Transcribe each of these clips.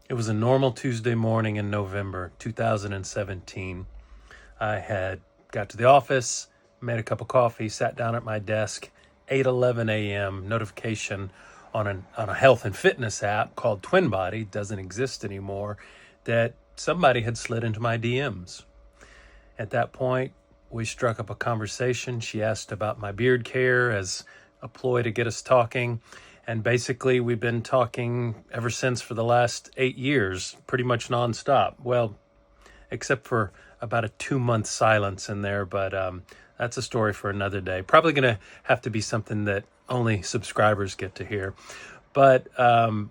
It was a normal Tuesday morning in November 2017. I had got to the office, made a cup of coffee, sat down at my desk. 8:11 a.m. notification on a health and fitness app called TwinBody, doesn't exist anymore, that somebody had slid into my DMs. At that point, we struck up a conversation. She asked about my beard care as a ploy to get us talking. And basically, we've been talking ever since for the last 8 years, pretty much nonstop. Well, except for about a 2-month silence in there, but that's a story for another day. Probably going to have to be something that only subscribers get to hear. But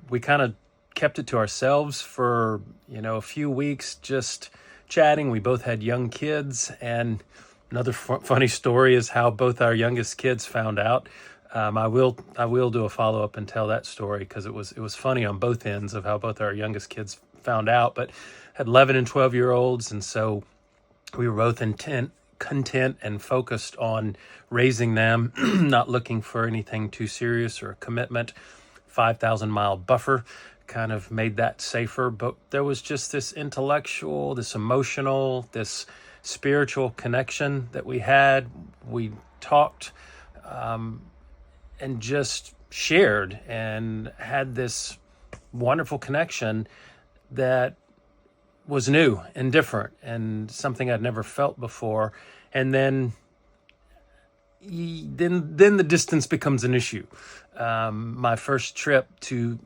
we kind of kept it to ourselves for, a few weeks, just chatting. We both had young kids, and another funny story is how both our youngest kids found out. I will do a follow up and tell that story because it was funny on both ends of how both our youngest kids found out, but had 11 and 12-year-olds, and so we were both content and focused on raising them, not looking for anything too serious or a commitment. 5,000-mile buffer kind of made that safer, but there was just this intellectual, this emotional, this spiritual connection that we had. We talked and just shared and had this wonderful connection that was new and different and something I'd never felt before. And then the distance becomes an issue. My first trip to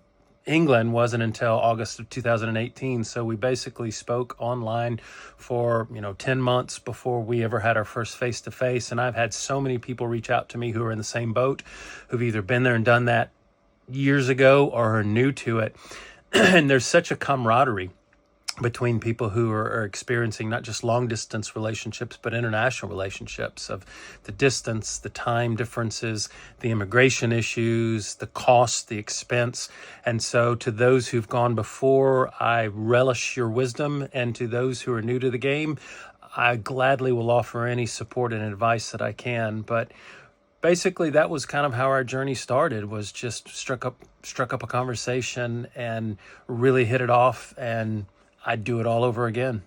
England wasn't until August of 2018. So we basically spoke online for, 10 months before we ever had our first face-to-face. And I've had so many people reach out to me who are in the same boat, who've either been there and done that years ago or are new to it. And there's such a camaraderie between people who are experiencing not just long distance relationships, but international relationships, of the distance, the time differences, the immigration issues, the cost, the expense. And so to those who've gone before, I relish your wisdom. And to those who are new to the game, I gladly will offer any support and advice that I can. But basically, that was kind of how our journey started, was just struck up a conversation and really hit it off, and I'd do it all over again.